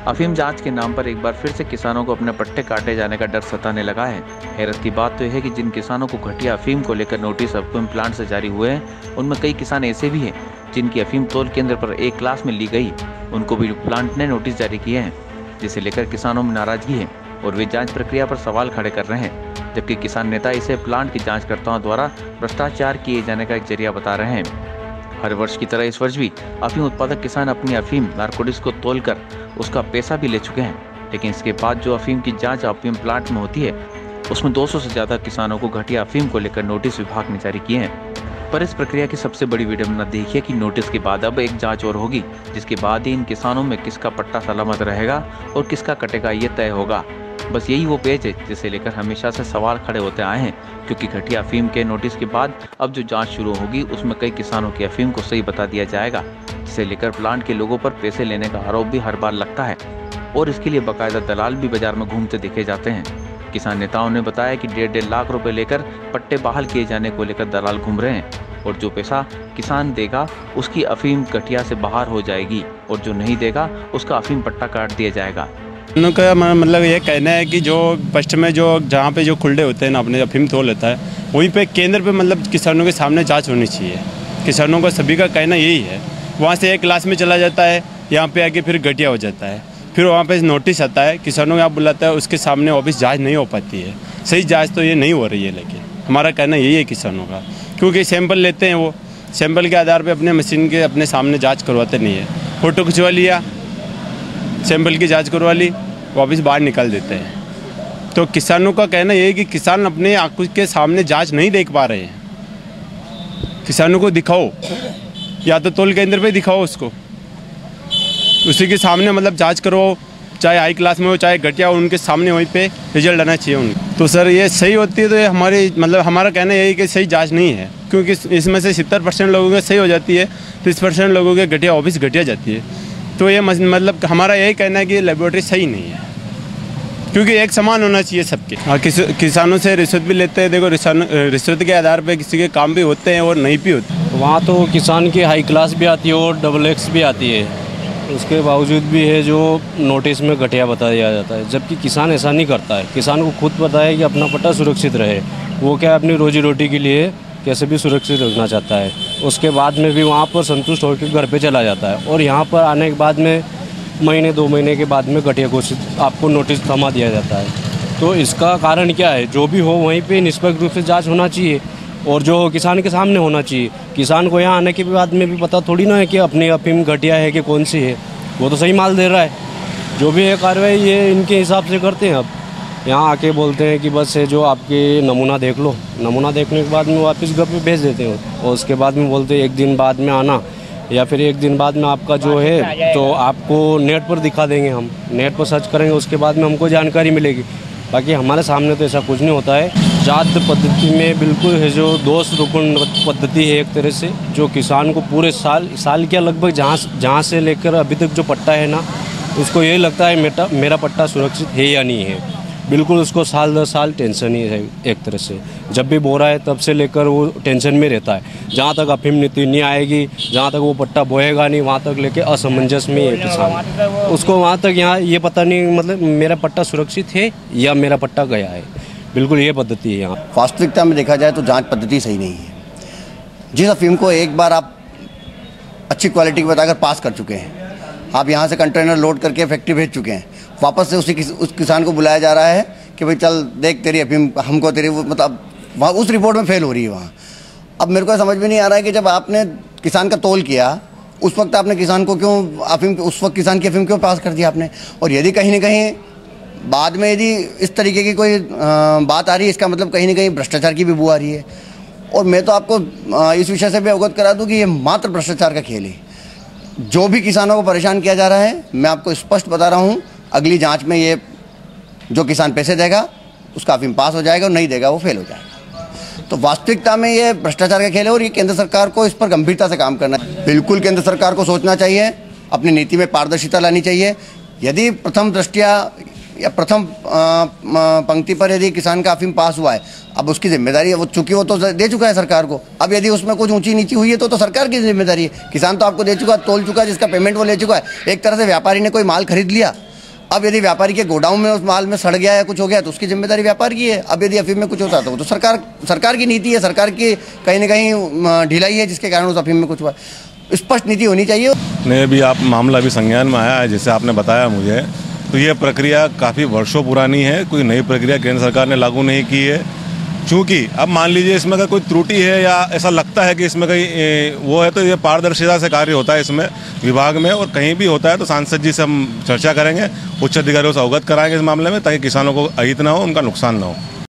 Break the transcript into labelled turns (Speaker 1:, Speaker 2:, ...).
Speaker 1: अफीम जांच के नाम पर एक बार फिर से किसानों को अपने पट्टे काटे जाने का डर सताने लगा है। हैरत की बात तो यह है कि जिन किसानों को घटिया अफीम को लेकर नोटिस अफीम प्लांट से जारी हुए हैं, उनमें कई किसान ऐसे भी हैं जिनकी अफीम तौल केंद्र पर एक क्लास में ली गई, उनको भी प्लांट ने नोटिस जारी किए हैं, जिसे लेकर किसानों में नाराजगी है और वे जाँच प्रक्रिया पर सवाल खड़े कर रहे हैं, जबकि किसान नेता इसे प्लांट की जाँचकर्ताओं द्वारा भ्रष्टाचार किए जाने का एक जरिया बता रहे हैं। हर वर्ष की तरह इस वर्ष भी अफीम उत्पादक किसान अपनी अफीम नारकोटिक्स को तोलकर उसका पैसा भी ले चुके हैं, लेकिन इसके बाद जो अफीम की जांच अफीम प्लांट में होती है उसमें 200 से ज्यादा किसानों को घटिया अफीम को लेकर नोटिस विभाग ने जारी किए हैं। पर इस प्रक्रिया की सबसे बड़ी विडंबना देखिए कि नोटिस के बाद अब एक जांच और होगी, जिसके बाद ही इन किसानों में किसका पट्टा सलामत रहेगा और किसका कटेगा ये तय होगा। बस यही वो पेज है जिसे लेकर हमेशा से सवाल खड़े होते आए हैं, क्योंकि घटिया अफीम के नोटिस के बाद अब जो जांच शुरू होगी उसमें कई किसानों की अफीम को सही बता दिया जाएगा, जिसे लेकर प्लांट के लोगों पर पैसे लेने का आरोप भी हर बार लगता है और इसके लिए बाकायदा दलाल भी बाजार में घूमते दिखे जाते हैं। किसान नेताओं ने बताया कि 1.5 लाख रुपए लेकर पट्टे बहाल किए जाने को लेकर दलाल घूम रहे हैं और जो पैसा किसान देगा उसकी अफीम घटिया से बाहर हो जाएगी और जो नहीं देगा उसका अफीम पट्टा काट दिया जाएगा।
Speaker 2: उनका मतलब ये कहना है कि जो फर्स्ट में जो जहाँ पे जो खुल्डे होते हैं ना अपने अफीम तोल लेता है, वहीं पे केंद्र पे मतलब किसानों के सामने जांच होनी चाहिए। किसानों का सभी का कहना यही है। वहाँ से एक क्लास में चला जाता है, यहाँ पे आके फिर घटिया हो जाता है, फिर वहाँ पे नोटिस आता है, किसानों को यहाँ बुलाता है, उसके सामने ऑफिस जाँच नहीं हो पाती है। सही जाँच तो ये नहीं हो रही है, लेकिन हमारा कहना यही है किसानों का, क्योंकि सैंपल लेते हैं, वो सैंपल के आधार पर अपने मशीन के अपने सामने जाँच करवाते नहीं है। फ़ोटो खिंचवा लिया, सैंपल की जांच करवा ली, वापस बाहर निकाल देते हैं। तो किसानों का कहना यह है कि किसान अपने आंखों के सामने जांच नहीं देख पा रहे हैं। किसानों को दिखाओ, या तो तोल केंद्र पे दिखाओ उसको, उसी के सामने मतलब जांच करो, चाहे हाई क्लास में हो चाहे घटिया हो, उनके सामने वहीं पे रिजल्ट आना चाहिए उनको। तो सर ये सही होती है तो ये हमारा कहना यही है कि सही जाँच नहीं है, क्योंकि इसमें से 70% लोगों की सही हो जाती है, 30% लोगों के घटिया ऑफिस घटिया जाती है। तो ये मतलब हमारा यही कहना है कि लेबोरेटरी सही नहीं है, क्योंकि एक समान होना चाहिए सबके। हाँ, किसानों से रिश्वत भी लेते हैं। देखो रिश्वत के आधार पे किसी के काम भी होते हैं और नहीं भी होते।
Speaker 3: वहाँ तो किसान की हाई क्लास भी आती है और XXX भी आती है, उसके बावजूद भी है जो नोटिस में घटिया बता दिया जाता है, जबकि किसान ऐसा नहीं करता है। किसान को खुद पता है कि अपना पट्टा सुरक्षित रहे, वो क्या अपनी रोजी रोटी के लिए कैसे भी सुरक्षित रखना चाहता है। उसके बाद में भी वहाँ पर संतुष्ट होकर घर पे चला जाता है और यहाँ पर आने के बाद में महीने 2 महीने के बाद में घटिया घोषित आपको नोटिस थमा दिया जाता है। तो इसका कारण क्या है? जो भी हो वहीं पे निष्पक्ष रूप से जांच होना चाहिए और जो किसान के सामने होना चाहिए। किसान को यहाँ आने के बाद में भी पता थोड़ी ना है कि अपनी अफीम घटिया है कि कौन सी है, वो तो सही माल दे रहा है। जो भी है कार्रवाई ये इनके हिसाब से करते हैं। अब यहाँ आके बोलते हैं कि बस है जो आपके नमूना देख लो, नमूना देखने के बाद में वापस घर पे भेज देते हैं और उसके बाद में बोलते हैं 1 दिन बाद में आना या फिर 1 दिन बाद में आपका जो है तो आपको नेट पर दिखा देंगे, हम नेट पर सर्च करेंगे, उसके बाद में हमको जानकारी मिलेगी। बाकी हमारे सामने तो ऐसा कुछ नहीं होता है। जात पद्धति में बिल्कुल है जो दोष रोपण पद्धति है एक तरह से, जो किसान को पूरे साल क्या लगभग जहाँ से लेकर अभी तक जो पट्टा है ना, उसको यही लगता है मेरा पट्टा सुरक्षित है या नहीं है। बिल्कुल उसको साल 10 साल टेंशन ही है एक तरह से। जब भी बो रहा है तब से लेकर वो टेंशन में रहता है। जहाँ तक अफीम नीति नहीं आएगी, जहाँ तक वो पट्टा बोएगा नहीं, वहाँ तक लेके असमंजस में है किसान। उसको वहाँ तक यहाँ ये पता नहीं मतलब मेरा पट्टा सुरक्षित है या मेरा पट्टा गया है। बिल्कुल ये पद्धति है यहाँ।
Speaker 4: वास्तविकता में देखा जाए तो जाँच पद्धति सही नहीं है। जिस अफीम को एक बार आप अच्छी क्वालिटी की बताकर पास कर चुके हैं, आप यहाँ से कंटेनर लोड करके फैक्ट्री भेज चुके हैं, वापस से उस किसान को बुलाया जा रहा है कि भाई चल देख तेरी अफीम हमको तेरी मतलब वहाँ उस रिपोर्ट में फेल हो रही है वहाँ। अब मेरे को समझ में नहीं आ रहा है कि जब आपने किसान का तोल किया उस वक्त आपने किसान को क्यों अफीम उस वक्त किसान की अफीम क्यों पास कर दिया आपने। और यदि कहीं न कहीं बाद में यदि इस तरीके की कोई बात आ रही है, इसका मतलब कहीं ना कहीं भ्रष्टाचार की भी बू आ रही है। और मैं तो आपको इस विषय से भी अवगत करा दूँ कि ये मात्र भ्रष्टाचार का खेल है। जो भी किसानों को परेशान किया जा रहा है, मैं आपको स्पष्ट बता रहा हूँ, अगली जांच में ये जो किसान पैसे देगा उसका अफीम पास हो जाएगा और नहीं देगा वो फेल हो जाएगा। तो वास्तविकता में ये भ्रष्टाचार का खेल है और ये केंद्र सरकार को इस पर गंभीरता से काम करना है। बिल्कुल केंद्र सरकार को सोचना चाहिए, अपनी नीति में पारदर्शिता लानी चाहिए। यदि प्रथम दृष्टया या प्रथम पंक्ति पर यदि किसान का अफीम पास हुआ है, अब उसकी जिम्मेदारी है, वो चूंकि वो तो दे चुका है सरकार को। अब यदि उसमें कुछ ऊंची नीची हुई है तो सरकार की जिम्मेदारी है। किसान तो आपको दे चुका, तोल चुका, जिसका पेमेंट वो ले चुका है। एक तरह से व्यापारी ने कोई माल खरीद लिया अब यदि व्यापारी के गोडाउन में उस माल में सड़ गया या कुछ हो गया तो उसकी जिम्मेदारी व्यापारी की है। अब यदि अफीम में कुछ होता है तो वो तो सरकार की नीति है, सरकार की कहीं ना कहीं ढिलाई है जिसके कारण उस अफीम में कुछ हुआ। स्पष्ट नीति होनी चाहिए।
Speaker 5: नहीं, अभी आप मामला अभी संज्ञान में आया है जैसे आपने बताया मुझे, तो ये प्रक्रिया काफ़ी वर्षों पुरानी है, कोई नई प्रक्रिया केंद्र सरकार ने लागू नहीं की है। चूँकि अब मान लीजिए इसमें अगर कोई त्रुटि है या ऐसा लगता है कि इसमें कहीं वो है, तो ये पारदर्शिता से कार्य होता है इसमें विभाग में, और कहीं भी होता है तो सांसद जी से हम चर्चा करेंगे, उच्च अधिकारियों से अवगत कराएंगे इस मामले में, ताकि किसानों को अहित ना हो, उनका नुकसान ना हो।